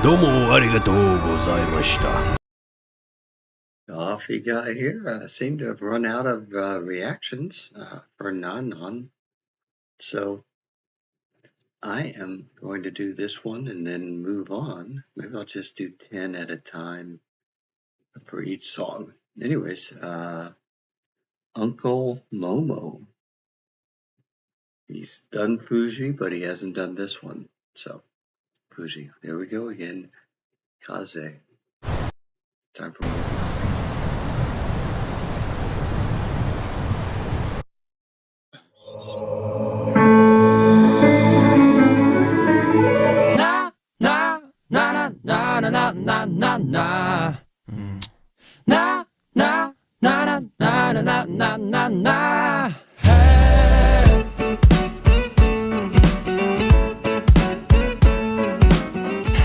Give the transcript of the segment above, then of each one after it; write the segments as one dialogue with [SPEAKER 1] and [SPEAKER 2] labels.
[SPEAKER 1] どうもありがとうございました。
[SPEAKER 2] Off you got here. Seem to have run out of reactions for Nan-Nan. So I am going to do this one and then move on. Maybe I'll just do 10 at a time for each song. Anyways, Uncle Momo. He's done Fujii, but he hasn't done this one. So, Fujii. There we go again. Kaze. Time for more.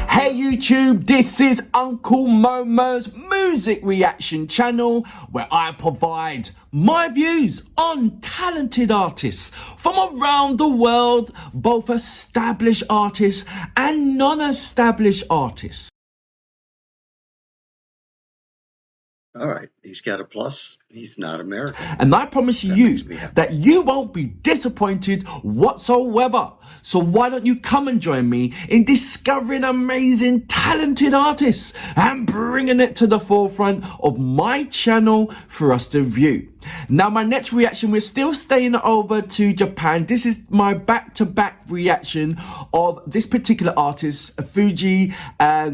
[SPEAKER 3] Hey YouTube, this is Uncle Momo's music reaction channel where I provide my views on talented artists from around the world, both established artists and non-established artists.
[SPEAKER 2] All right, he's got a plus. He's not American.
[SPEAKER 3] And I promise you that you won't be disappointed whatsoever. So why don't you come and join me in discovering amazing, talented artists and bringing it to the forefront of my channel for us to view. Now, my next reaction, we're still staying over to Japan. This is my back-to-back reaction of this particular artist, Fujii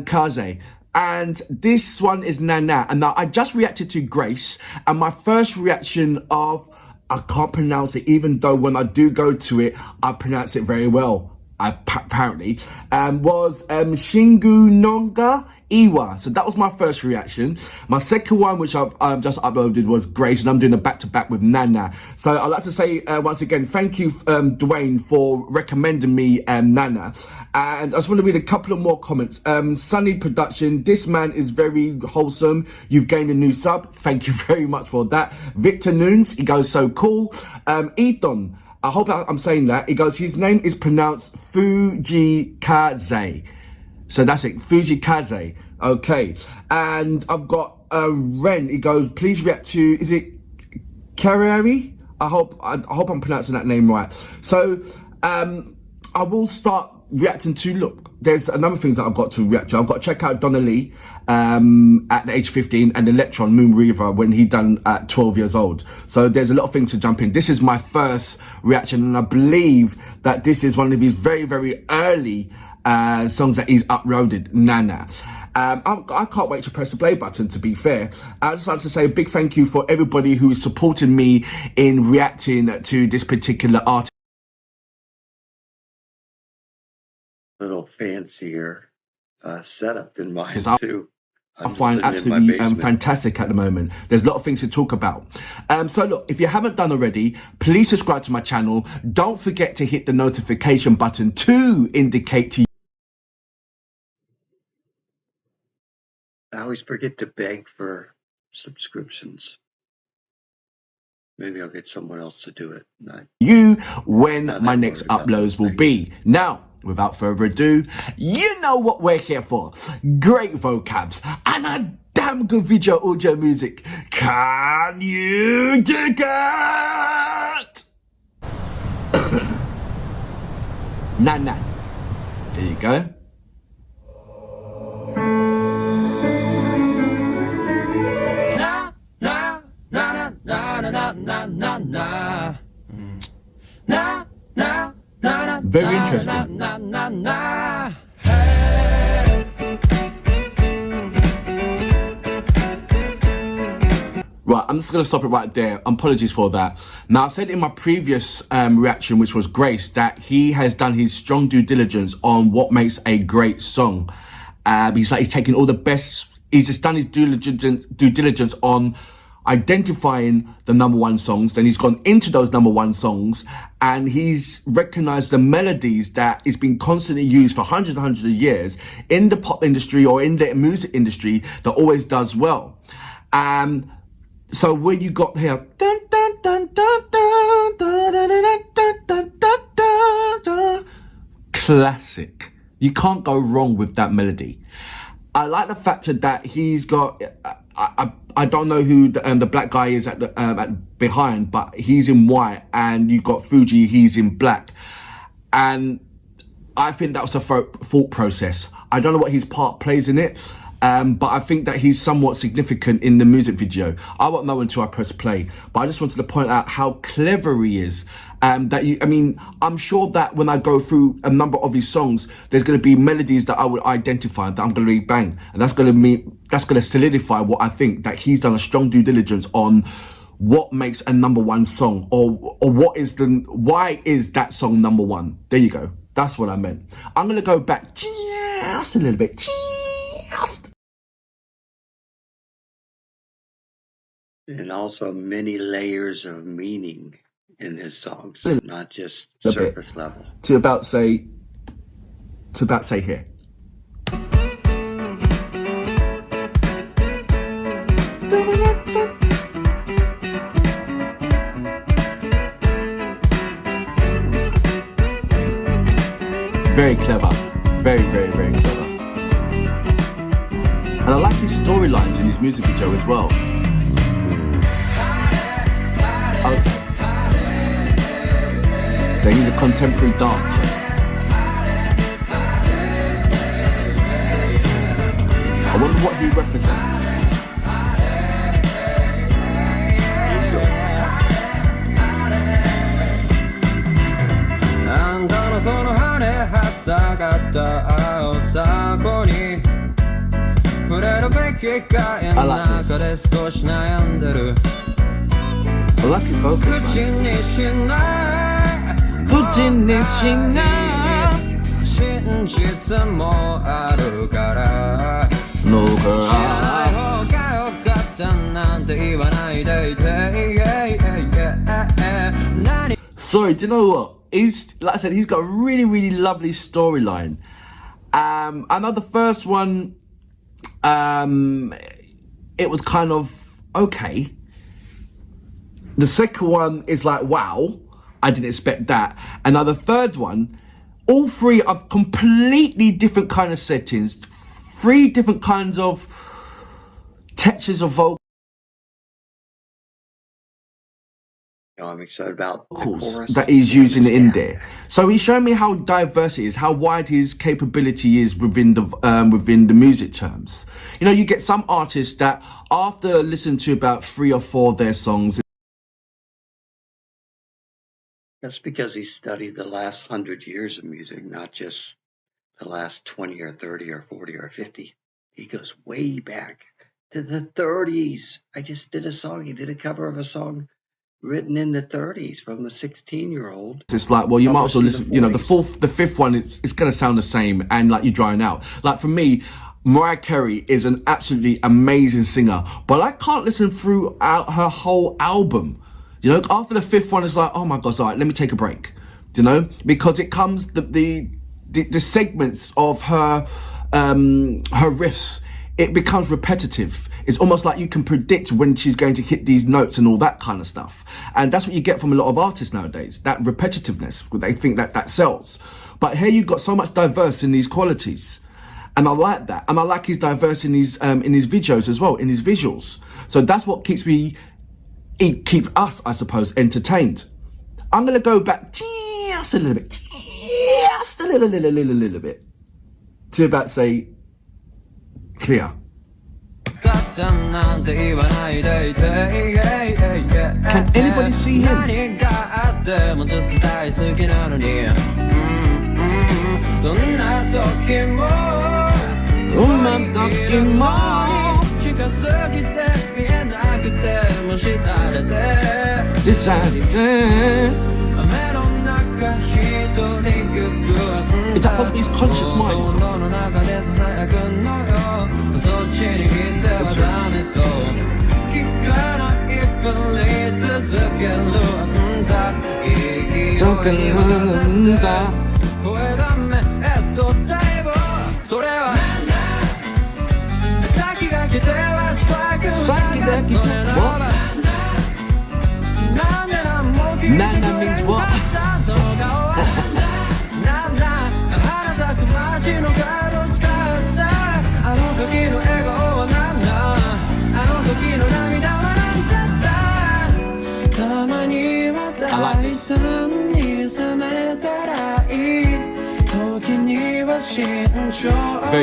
[SPEAKER 3] Kaze. And this one is Nan-Nan. And now I just reacted to Grace, and my first reaction of, I can't pronounce it, even though when I do go to it, I pronounce it very well, apparently, was Shingu Nonga Iwa. So that was my first reaction. My second one, which I've just uploaded, was Grace, and I'm doing a back-to-back with Nan-Nan. So I'd like to say once again, thank you, Dwayne, for recommending me Nan-Nan. And I just want to read a couple of more comments. Sunny Production, this man is very wholesome. You've gained a new sub. Thank you very much for that. Victor Nunes, he goes, so cool. Ethan, I hope I'm saying that. He goes, his name is pronounced Fujii Kaze. So that's it, Fujii Kaze. Okay. And I've got Ren, he goes, please react to, is it Karari? I hope I'm pronouncing that name right. So I will start reacting to, look, there's a number of things that I've got to react to. I've got to check out Donna Lee at the age 15 and Electron Moon River when he done at 12 years old. So there's a lot of things to jump in. This is my first reaction, and I believe that this is one of his very, very early songs that he's uploaded, Nan-Nan. I can't wait to press the play button, to be fair. I'd just like to say a big thank you for everybody who is supporting me in reacting to this particular artist.
[SPEAKER 2] Little fancier setup in mine too.
[SPEAKER 3] I find absolutely fantastic at the moment. There's a lot of things to talk about. So look, if you haven't done already, please subscribe to my channel. Don't forget to hit the notification button to indicate to you.
[SPEAKER 2] I always forget to beg for subscriptions. Maybe I'll get someone else to do it.
[SPEAKER 3] When my next uploads will be. Now, without further ado, you know what we're here for. Great vocabs and a damn good video audio music. Can you dig it? Nan-Nan. There you go. Very interesting. Right, I'm just going to stop it right there. Apologies for that. Now, I said in my previous reaction, which was Grace, that he has done his strong due diligence on what makes a great song. He's taking all the best. He's just done his due diligence on identifying the #1 songs. Then he's gone into those #1 songs, and he's recognized the melodies that is being constantly used for hundreds and hundreds of years in the pop industry or in the music industry that always does well. So when you got here, dun, dun, dun, dun, dun, dun, dun, dun, dun, dun, dun, dun, dun, classic. You can't go wrong with that melody. I like the fact that he's got, I don't know who the black guy is at behind, but he's in white, and you've got Fujii, he's in black. And I think that was a thought process. I don't know what his part plays in it, but I think that he's somewhat significant in the music video. I won't know until I press play, but I just wanted to point out how clever he is. I'm sure that when I go through a number of his songs, there's going to be melodies that I would identify that I'm going to be bang, and that's going to solidify what I think, that he's done a strong due diligence on what makes a number one song, or why is that song number one. There you go. That's what I meant. I'm going to go back just a little bit, just.
[SPEAKER 2] And also many layers of meaning in his songs, not just surface level.
[SPEAKER 3] To about say here. Very clever. Very, very, very clever. And I like his storylines in his music video as well. Okay. So he's a contemporary dancer. I wonder what he represents. I like this. I like his vocals, Sorry, do you know what? Like I said, he's got a really, really lovely storyline. I know the first one, it was kind of okay. The second one is like, wow, I didn't expect that. And now the third one, all three are completely different kind of settings, three different kinds of textures of vocals
[SPEAKER 2] I'm excited about the chorus
[SPEAKER 3] that he's using in there. So he's showing me how diverse it is, how wide his capability is within the music terms. You know, you get some artists that after listening to about 3 or 4 of their songs,
[SPEAKER 2] That's because he studied the last 100 years of music, not just the last 20 or 30 or 40 or 50. He goes way back to the 30s. I just did a song. He did a cover of a song written in the 30s from a 16-year-old.
[SPEAKER 3] it's like, well, you might as well listen. You know, the fifth one, it's going to sound the same, and like you're drying out. Like for me, Mariah Carey is an absolutely amazing singer, but I can't listen throughout her whole album. You know, after the fifth one, it's like, oh my gosh, all right, let me take a break. You know, because it comes the segments of her riffs, it becomes repetitive. It's almost like you can predict when she's going to hit these notes and all that kind of stuff. And that's what you get from a lot of artists nowadays, that repetitiveness. They think that sells. But here you've got so much diverse in these qualities. And I like that. And I like his diverse in his videos as well, in his visuals. So that's what keeps us, I suppose, entertained. I'm going to go back just a little bit, just a little bit, to about say, clear. Can anybody see him? Is that possibly his conscious mind? Nan-Nan means what?
[SPEAKER 4] の角使ったあの時の笑顔はなんだあの時の涙はなんちゃったたまには大胆に攻めたらいい時には慎重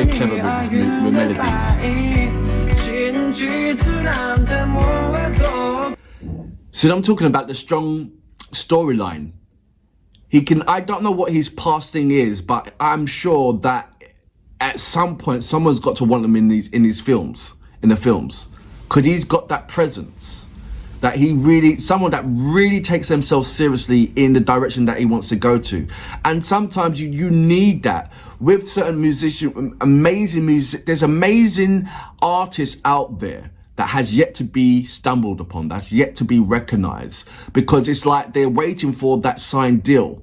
[SPEAKER 4] に歩めばいい真実なんてもうどう
[SPEAKER 3] See, I'm talking about the strong storyline. He can, I don't know what his past thing is, but I'm sure that at some point someone's got to want him in these films, in the films. Because he's got that presence. That he really, someone that really takes themselves seriously in the direction that he wants to go to. And sometimes you need that. With certain musicians, amazing music, there's amazing artists out there that has yet to be stumbled upon, that's yet to be recognized, because it's like they're waiting for that signed deal.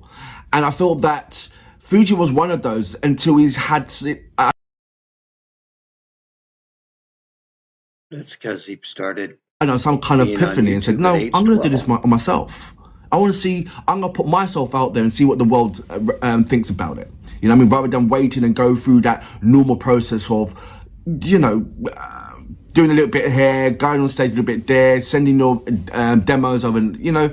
[SPEAKER 3] And I feel that Fujii was one of those until he's had...
[SPEAKER 2] That's because he started...
[SPEAKER 3] I know, some kind of epiphany and said, no, I'm going to do this myself. I want to see, I'm going to put myself out there and see what the world thinks about it. You know what I mean? Rather than waiting and go through that normal process of, you know, doing a little bit here, going on stage a little bit there, sending your demos over, and, you know,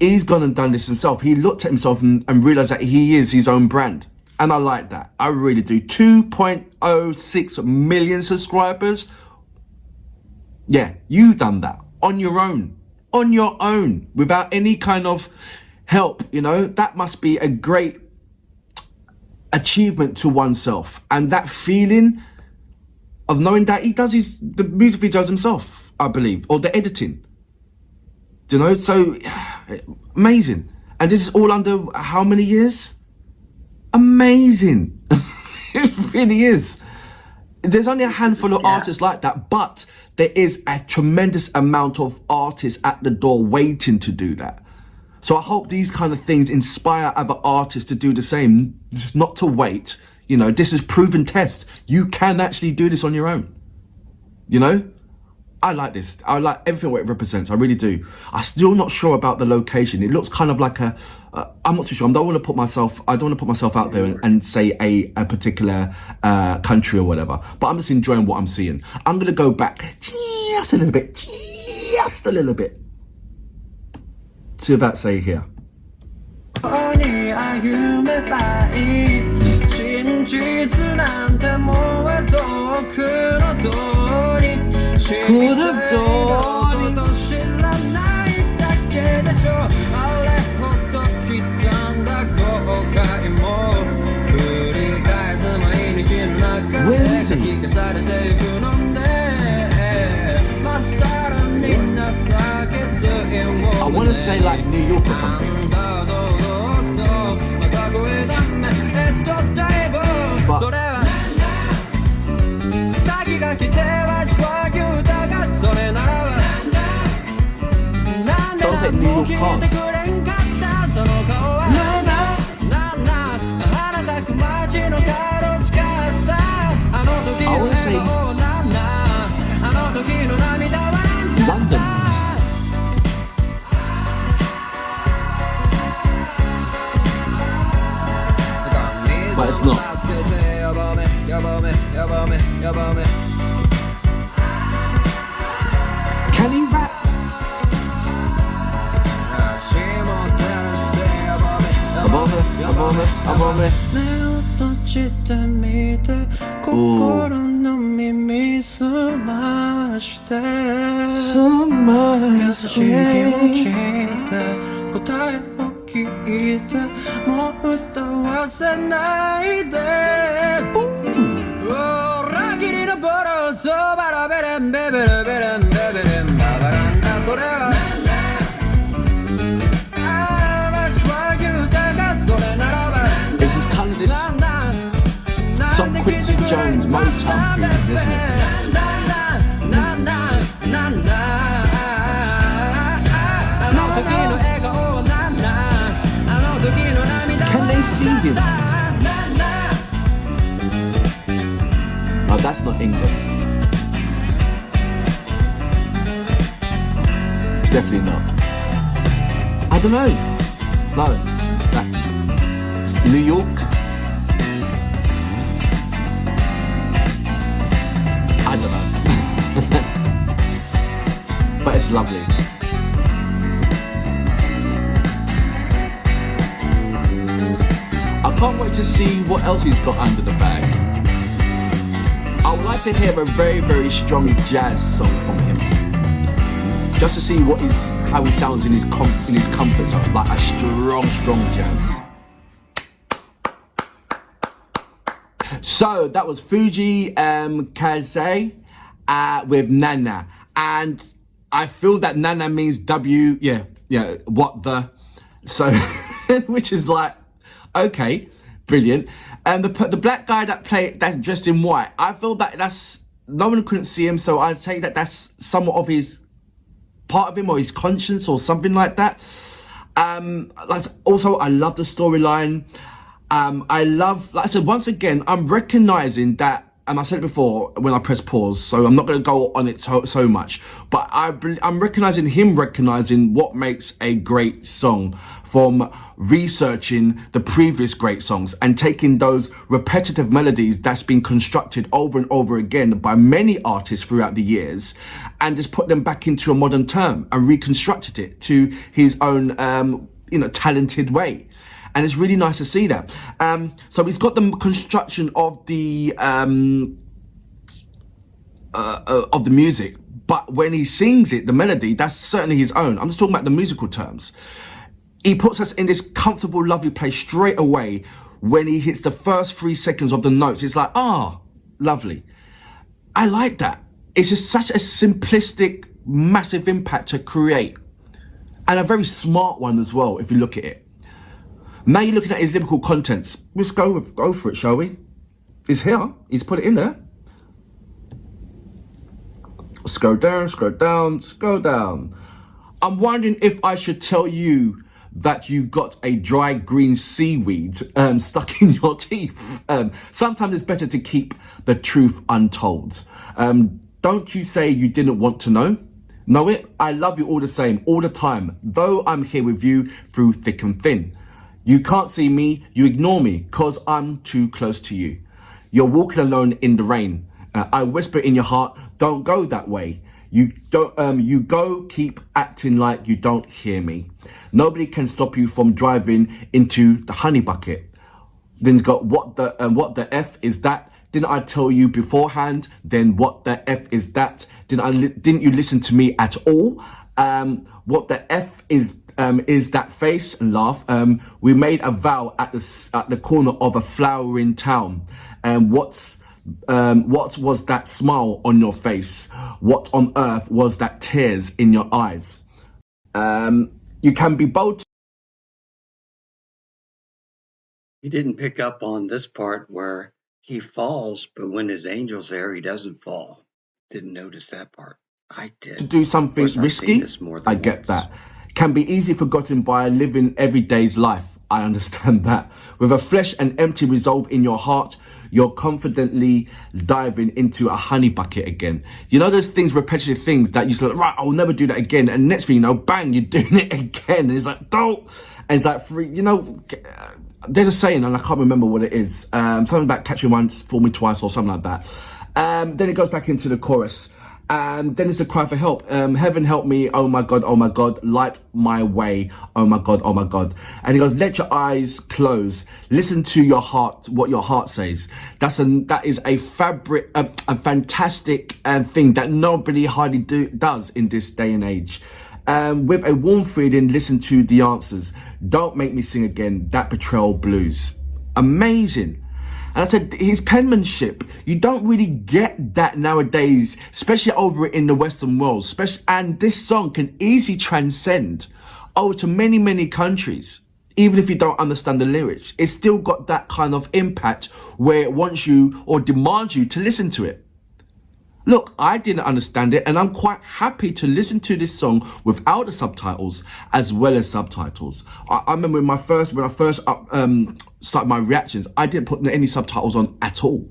[SPEAKER 3] he's gone and done this himself. He looked at himself and realized that he is his own brand. And I like that. I really do. 2.06 million subscribers. Yeah, you done that on your own, without any kind of help, you know. That must be a great achievement to oneself. And that feeling of knowing that he does the music videos himself, I believe, or the editing. Do you know? So, amazing. And this is all under how many years? Amazing. It really is. There's only a handful of artists like that, but there is a tremendous amount of artists at the door waiting to do that. So I hope these kind of things inspire other artists to do the same, just not to wait. You know, this is proven test. You can actually do this on your own. You know? I like this. I like everything what it represents. I really do. I'm still not sure about the location. It looks kind of like a... I'm not too sure. I don't want to put myself out there and say a particular country or whatever. But I'm just enjoying what I'm seeing. I'm going to go back just a little bit. Just a little bit. To that say here. Could have done. Where is he? I want to say like New York or something. But sounds like New York cars. I want to say London. But it's not. Can he rap? Above it. It's just kind of this some Quincy Jones Motown feeling, isn't it? Can they see him? Oh, that's not England. Definitely not. I don't know. No. New York. lovely. I can't wait to see what else he's got under the bag. I would like to hear a very, very strong jazz song from him, just to see how he sounds in his comfort zone, like a strong jazz. So that was Fujii Kaze with Nan-Nan, and I feel that Nan-Nan means what the, so which is like, okay, brilliant. And the black guy that's dressed in white, I feel that no one couldn't see him, so I'd say that that's somewhat of his part of him or his conscience or something like that. Also, I love the storyline. I love, like I said, once again, I'm recognizing that, and I said it before when I press pause, so I'm not going to go on it so much, but I'm recognizing what makes a great song from researching the previous great songs and taking those repetitive melodies that's been constructed over and over again by many artists throughout the years and just put them back into a modern term and reconstructed it to his own, talented way. And it's really nice to see that. So he's got the construction of the music, but when he sings it, the melody, that's certainly his own. I'm just talking about the musical terms. He puts us in this comfortable, lovely place straight away when he hits the first 3 seconds of the notes. It's like, lovely. I like that. It's just such a simplistic, massive impact to create. And a very smart one as well, if you look at it. Now you're looking at his lyrical contents. Let's go for it, shall we? It's here. He's put it in there. Scroll down, scroll down, scroll down. I'm wondering if I should tell you that you got a dry green seaweed stuck in your teeth. Sometimes it's better to keep the truth untold. Don't you say you didn't want to know? Know it? I love you all the same, all the time, though I'm here with you through thick and thin. You can't see me, you ignore me, cause I'm too close to you. You're walking alone in the rain. I whisper in your heart, don't go that way. You go, keep acting like you don't hear me. Nobody can stop you from driving into the honey bucket. Then it's got what the F is that? Didn't I tell you beforehand? Then what the F is that? Didn't you listen to me at all? What the F is that face and laugh? We made a vow at the corner of a flowering town. What was that smile on your face? What on earth was that tears in your eyes? You can be bold.
[SPEAKER 2] He didn't pick up on this part where he falls, but when his angel's there, he doesn't fall. Didn't notice that part. I did.
[SPEAKER 3] To do something risky, I get that. Can be easily forgotten by living everyday's life. I understand that. With a fresh and empty resolve in your heart, you're confidently diving into a honey bucket again. You know those things, repetitive things that you say, right, I'll never do that again. And next thing you know, bang, you're doing it again. And it's like, don't. And it's like, there's a saying, and I can't remember what it is. Something about catch me once, fool me twice, or something like that. Then it goes back into the chorus. Then it's a cry for help. Heaven help me, oh my God, light my way, oh my God. And he goes, let your eyes close. Listen to your heart, what your heart says. That is a fantastic thing that nobody hardly does in this day and age. With a warm feeling, listen to the answers. Don't make me sing again, that betrayal blues. Amazing. And I said, his penmanship, you don't really get that nowadays, especially over in the Western world. And this song can easily transcend over to many, many countries. Even if you don't understand the lyrics, it's still got that kind of impact where it wants you or demands you to listen to it. Look, I didn't understand it, and I'm quite happy to listen to this song without the subtitles as well as subtitles. I remember when I first started my reactions, I didn't put any subtitles on at all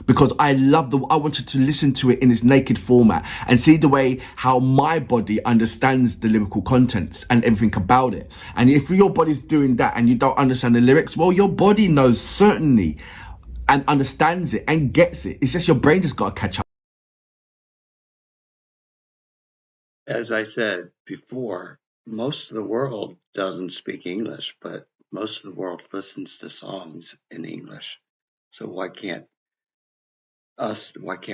[SPEAKER 3] because I wanted to listen to it in its naked format and see the way how my body understands the lyrical contents and everything about it. And if your body's doing that and you don't understand the lyrics, well, your body knows certainly and understands it and gets it. It's just your brain just got to catch up.
[SPEAKER 2] As I said before, most of the world doesn't speak English, but most of the world listens to songs in English. So why can't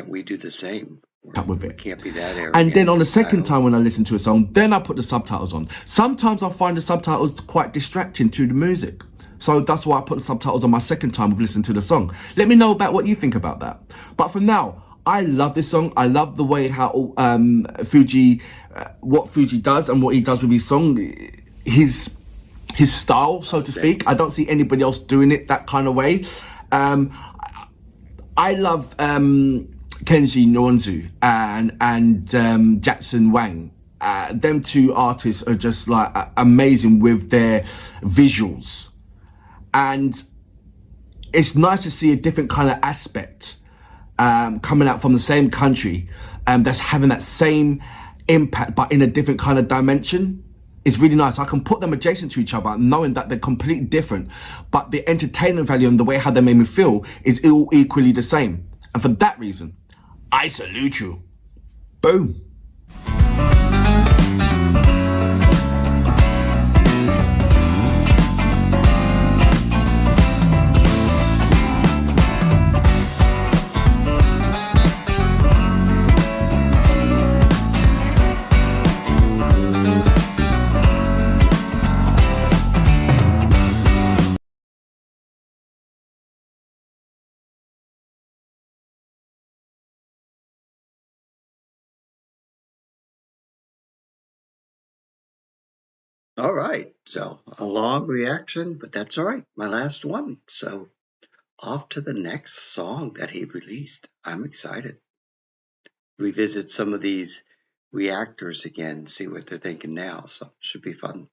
[SPEAKER 2] we do the same?
[SPEAKER 3] With
[SPEAKER 2] We
[SPEAKER 3] it.
[SPEAKER 2] can't be that arrogant.
[SPEAKER 3] And then on the second time when I listen to a song, then I put the subtitles on. Sometimes I find the subtitles quite distracting to the music. So that's why I put the subtitles on my second time of listening to the song. Let me know about what you think about that. But for now, I love this song. I love the way how Fujii, what Fujii does and what he does with his song, his style, so to speak. I don't see anybody else doing it that kind of way. I love Kenji Nonzu and Jackson Wang. Them two artists are just like amazing with their visuals. And it's nice to see a different kind of aspect coming out from the same country that's having that same impact but in a different kind of dimension. It's really nice. I can put them adjacent to each other knowing that they're completely different, but the entertainment value and the way how they made me feel is all equally the same. And for that reason, I salute you. Boom.
[SPEAKER 2] All right, so a long reaction, but that's all right. My last one. So off to the next song that he released. I'm excited. Revisit some of these reactors again, see what they're thinking now. So it should be fun.